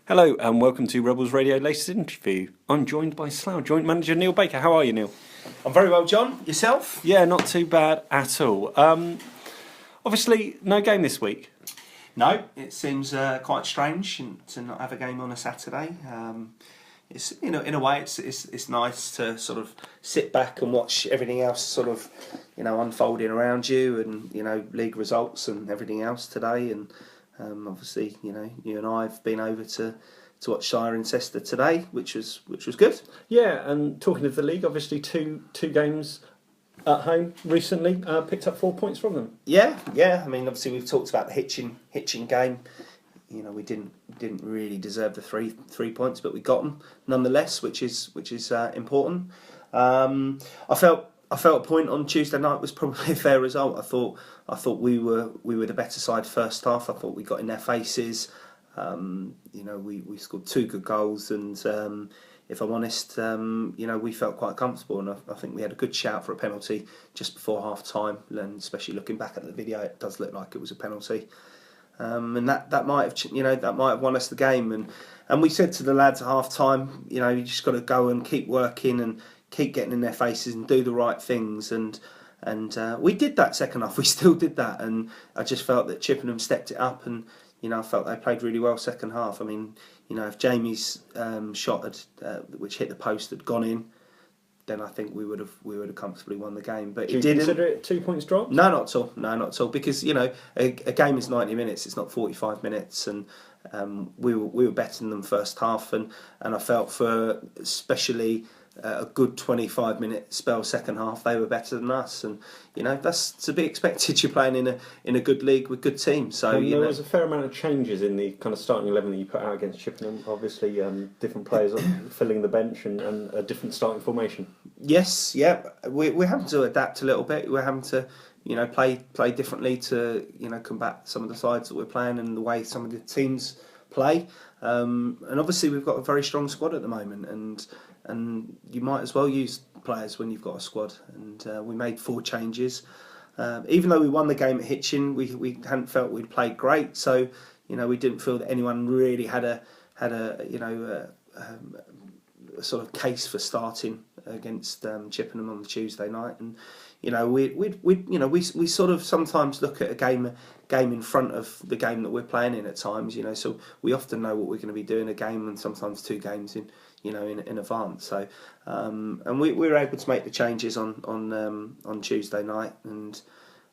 Hello and welcome to Rebels Radio latest interview. I'm joined by Slough Joint Manager Neil Baker. How are you, Neil? I'm very well, John. Yourself? Yeah, not too bad at all. Obviously, no game this week. No, it seems quite strange to not have a game on a Saturday. It's in a way it's nice to sort of sit back and watch everything else sort of unfolding around you, and league results and everything else today. And obviously you and I have been over to watch Cirencester today, which was good. Yeah, and talking of the league, obviously two games at home recently, picked up 4 points from them. Yeah. I mean, obviously we've talked about the Hitchin game. We didn't really deserve the three points, but we got them nonetheless, which is important. I felt a point on Tuesday night was probably a fair result. I thought we were the better side first half. I thought we got in their faces. We scored two good goals, and if I'm honest, we felt quite comfortable, and I think we had a good shout for a penalty just before half time. And especially looking back at the video, it does look like it was a penalty. And that might have won us the game. And we said to the lads at half time, you just got to go and keep working and keep getting in their faces and do the right things. And we did that second half. We still did that, and I just felt that Chippenham stepped it up, and I felt they played really well second half. I mean, if Jamie's shot which hit the post had gone in, then I think we would have comfortably won the game. But Do it you didn't. consider it 2 points drop? No, not at all. Because a game is 90 minutes. It's not 45 minutes, and we were better than them first half, and I felt for especially a good 25-minute spell second half, they were better than us, and that's to be expected. You're playing in a good league with good teams, so there was a fair amount of changes in the kind of starting 11 that you put out against Chippenham. Obviously, different players filling the bench and a different starting formation. Yes, yeah, we're having to adapt a little bit. We're having to play differently to combat some of the sides that we're playing and the way some of the teams play. And obviously we've got a very strong squad at the moment, and you might as well use players when you've got a squad. And we made 4 changes. Even though we won the game at Hitchin, we hadn't felt we'd played great. So we didn't feel that anyone really had a sort of case for starting against Chippenham on the Tuesday night. And we sort of sometimes look at a game in front of the game that we're playing in at times. So we often know what we're going to be doing a game, and sometimes 2 games in advance. So and we were able to make the changes on Tuesday night, and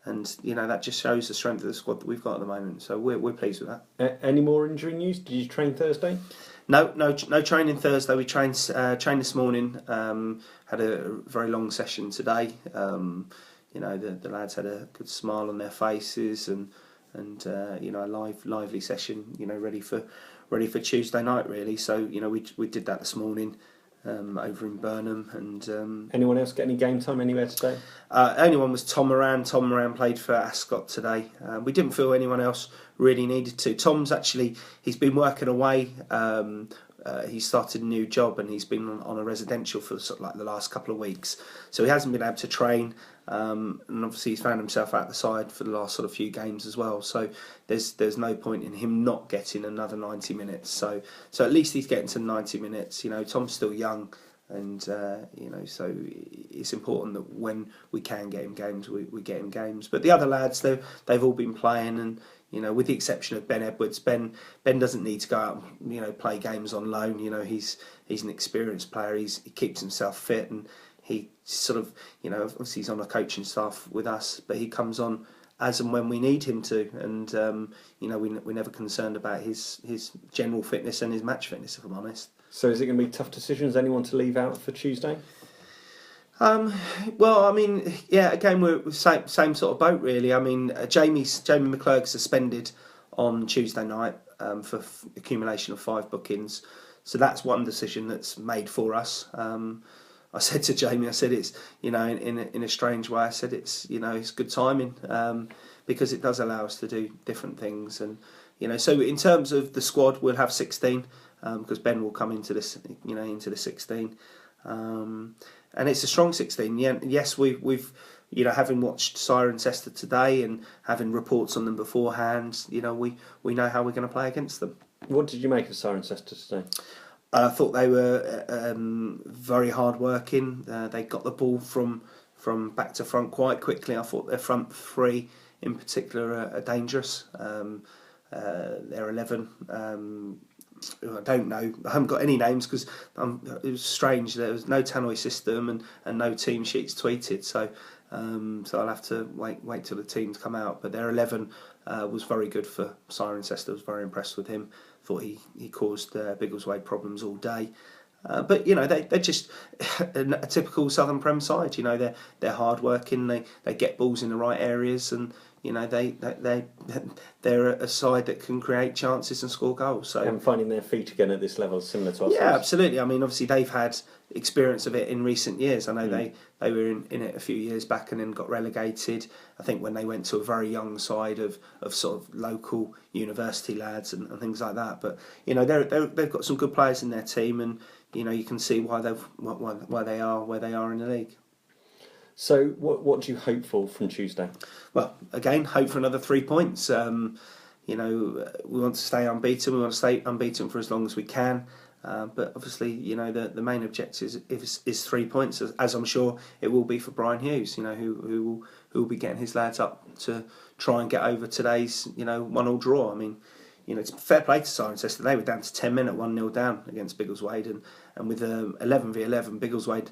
that just shows the strength of the squad that we've got at the moment. So we're pleased with that. Any more injury news? Did you train Thursday? No training Thursday. We trained this morning. Had a very long session today. The lads had a good smile on their faces, and a lively session. Ready for Tuesday night, really. So we did that this morning over in Burnham. And anyone else get any game time anywhere today? Only one was Tom Moran. Tom Moran played for Ascot today. We didn't feel anyone else really needed to. Tom's actually, he's been working away. He started a new job, and he's been on a residential for sort of like the last couple of weeks. So he hasn't been able to train, and obviously he's found himself out the side for the last sort of few games as well. So there's no point in him not getting another 90 minutes. So at least he's getting some 90 minutes. Tom's still young, and so it's important that when we can get him games, we get him games. But the other lads, they've all been playing, and with the exception of Ben Edwards, Ben doesn't need to go out and play games on loan. He's an experienced player. He keeps himself fit, and he sort of obviously he's on a coaching staff with us, but he comes on as and when we need him to, and we're never concerned about his general fitness and his match fitness, if I'm honest. So is it going to be tough decisions? Anyone to leave out for Tuesday? Well, I mean, yeah, again, we're same sort of boat, really. I mean, Jamie McClurg suspended on Tuesday night for accumulation of 5 bookings. So that's one decision that's made for us. I said to Jamie, I said it's, in a strange way, I said it's good timing because it does allow us to do different things. And, so in terms of the squad, we'll have 16 because Ben will come into this, into the 16. And it's a strong 16. Yes, we've having watched Cirencester today and having reports on them beforehand, we know how we're going to play against them. What did you make of Cirencester today? I thought they were very hard working. They got the ball from back to front quite quickly. I thought their front three in particular are dangerous. Their 11, who I don't know. I haven't got any names because it was strange. There was no tannoy system and no team sheets tweeted. So I'll have to wait till the teams come out. But their 11 was very good for Cirencester. I was very impressed with him. Thought he caused Biggleswade problems all day. But you know they're just a typical Southern Prem side. You know they're hard working. They get balls in the right areas, and you know they're a side that can create chances and score goals. So and finding their feet again at this level, similar to ourselves. Yeah, absolutely. I mean, obviously they've had experience of it in recent years. I know they were in it a few years back and then got relegated. I think when they went to a very young side of sort of local university lads and things like that. But you know they've got some good players in their team, and you know you can see why they are where they are in the league. So what do you hope for from Tuesday? Well, again, hope for another 3 points. You know, we want to stay unbeaten. We want to stay unbeaten for as long as we can. But obviously, you know, the main objective is 3 points, as I'm sure it will be for Brian Hughes. You know, who will be getting his lads up to try and get over today's 1-1 draw. I mean, you know, it's fair play to Cirencester. They were down to 10 men at 1-0 down against Biggleswade, and with 11v11, Biggleswade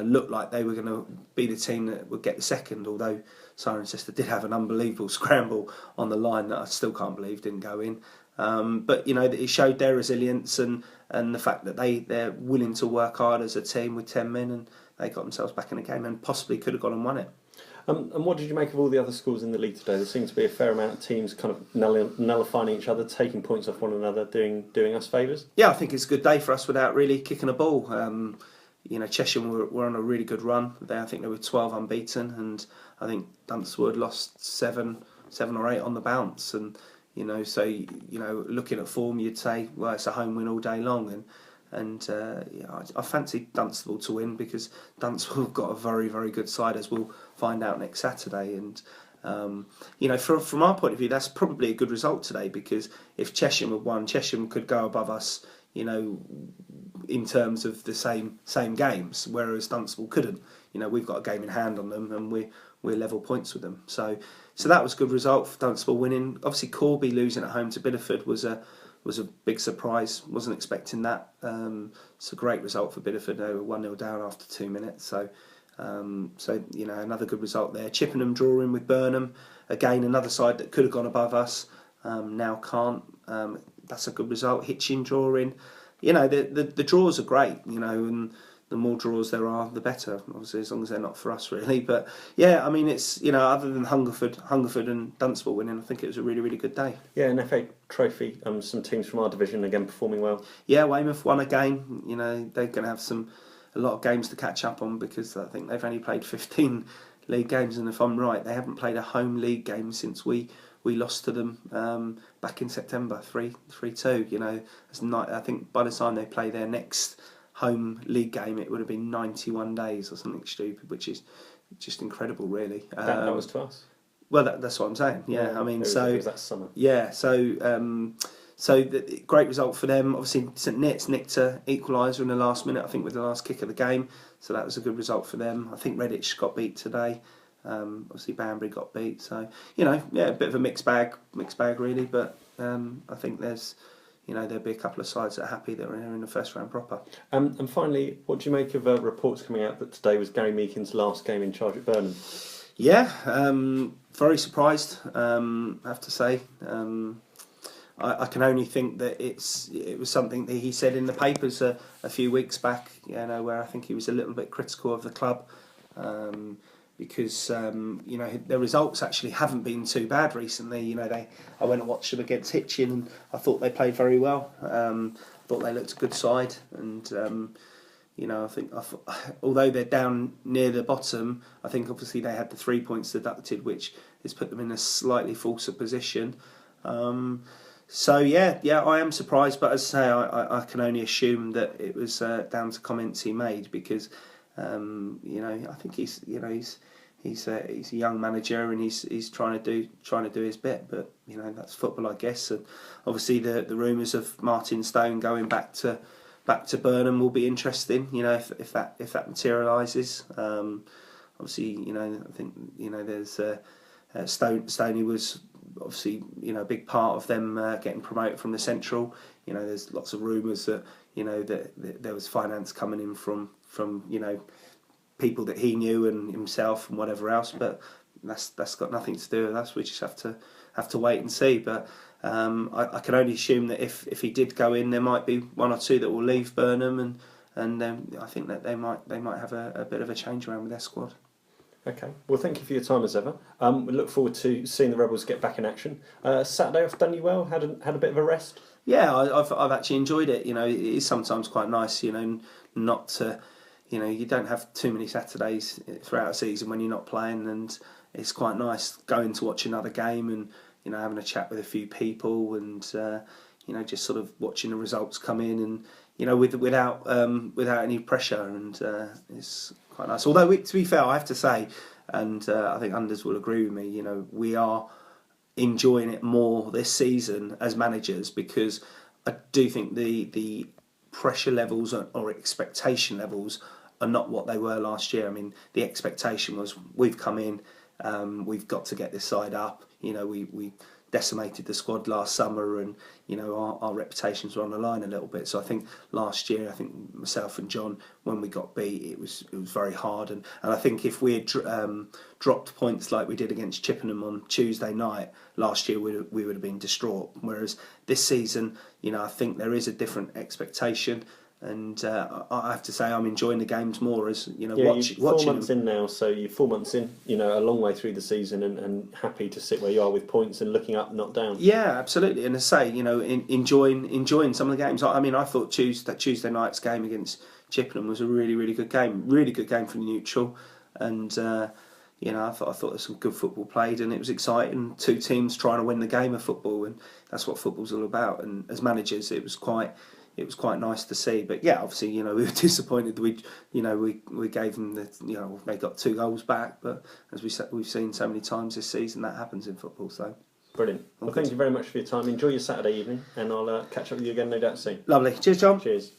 looked like they were going to be the team that would get the second, although Cirencester did have an unbelievable scramble on the line that I still can't believe didn't go in. But you know, it showed their resilience and the fact that they're willing to work hard as a team with 10 men, and they got themselves back in the game and possibly could have gone and won it. And what did you make of all the other schools in the league today? There seemed to be a fair amount of teams kind of nullifying each other, taking points off one another, doing us favours. Yeah, I think it's a good day for us without really kicking a ball. You know, Cheshire were on a really good run. I think they were 12 unbeaten, and I think Dunstable lost 7 or 8 on the bounce. And you know, so you know, looking at form, you'd say, well, it's a home win all day long. And I fancy Dunstable to win because Dunstable have got a very, very good side, as we'll find out next Saturday. And you know, from our point of view, that's probably a good result today, because if Cheshire had won, Cheshire could go above us, you know, in terms of the same games, whereas Dunstable couldn't. You know, we've got a game in hand on them, and we're level points with them. So that was a good result for Dunstable winning. Obviously, Corby losing at home to Biddeford was a big surprise. Wasn't expecting that. It's a great result for Biddeford. They were 1-0 down after 2 minutes. So you know, another good result there. Chippenham drawing with Burnham. Again, another side that could have gone above us, now can't. That's a good result. Hitchin drawing. You know, the draws are great. You know, and the more draws there are, the better. Obviously, as long as they're not for us, really. But yeah, I mean, it's, you know, other than Hungerford and Dunstable winning, I think it was a really, really good day. Yeah, an FA Trophy. Some teams from our division again performing well. Yeah, Weymouth won again. You know, they're going to have a lot of games to catch up on, because I think they've only played 15 league games, and if I'm right, they haven't played a home league game since we lost to them back in September, 3-2. You know, I think by the time they play their next home league game, it would have been 91 days or something stupid, which is just incredible, really. That was to us. Well, that's what I'm saying. Yeah, I mean, it was that summer. Yeah, so great result for them. Obviously, St Neots nicked an equaliser in the last minute, I think, with the last kick of the game. So that was a good result for them. I think Redditch got beat today. Obviously, Banbury got beat. So, you know, yeah, a bit of a mixed bag really. But I think there'll be a couple of sides that are happy that are in the first round proper. And finally, what do you make of reports coming out that today was Gary Meakin's last game in charge at Burnham? Yeah, very surprised, I have to say. I can only think that it was something that he said in the papers a few weeks back, you know, where I think he was a little bit critical of the club, because you know, their results actually haven't been too bad recently. You know, I went and watched them against Hitchin, and I thought they played very well. I thought they looked a good side, and you know, I think although they're down near the bottom, I think obviously they had the 3 points deducted, which has put them in a slightly falser position. So yeah, I am surprised, but as I say, I can only assume that it was down to comments he made, because you know, I think he's he's a young manager, and he's trying to do his bit. But that's football, I guess. And obviously the rumours of Martin Stone going back to Burnham will be interesting. If that materialises. Obviously, I think there's Stoney was obviously a big part of them getting promoted from the Central. There's lots of rumours that that there was finance coming in from people that he knew and himself and whatever else, but that's got nothing to do with us. We just have to wait and see. But I can only assume that if he did go in, there might be one or two that will leave Burnham, and I think that they might have a bit of a change around with their squad. Okay. Well, thank you for your time as ever. We look forward to seeing the Rebels get back in action. Saturday off done you well? Had a bit of a rest? Yeah, I've actually enjoyed it. It is sometimes quite nice. Not to. You don't have too many Saturdays throughout a season when you're not playing, and it's quite nice going to watch another game and having a chat with a few people and just sort of watching the results come in and without any pressure, and it's quite nice. Although to be fair, I have to say, and I think Anders will agree with me, we are enjoying it more this season as managers, because I do think the pressure levels or expectation levels are not what they were last year. I mean, the expectation was we've come in, we've got to get this side up. We decimated the squad last summer, and our reputations were on the line a little bit. So I think last year, myself and John, when we got beat, it was very hard, and I think if we had dropped points like we did against Chippenham on Tuesday night last year, we would have been distraught. Whereas this season, I think there is a different expectation. And I have to say, I'm enjoying the games more as watching 4 months in now, so you're 4 months in, a long way through the season, and happy to sit where you are with points and looking up, not down. Yeah, absolutely. And as I say, enjoying some of the games. I thought Tuesday night's game against Chippenham was a really, really good game. Really good game for the neutral, and I thought there was some good football played, and it was exciting. Two teams trying to win the game of football, and that's what football's all about. And as managers, it was quite nice to see. But yeah, obviously, we were disappointed that we gave them they got 2 goals back. But as we've seen so many times this season, that happens in football. So brilliant. Well, thank you very much for your time. Enjoy your Saturday evening, and I'll catch up with you again, no doubt, soon. Lovely. Cheers, John. Cheers.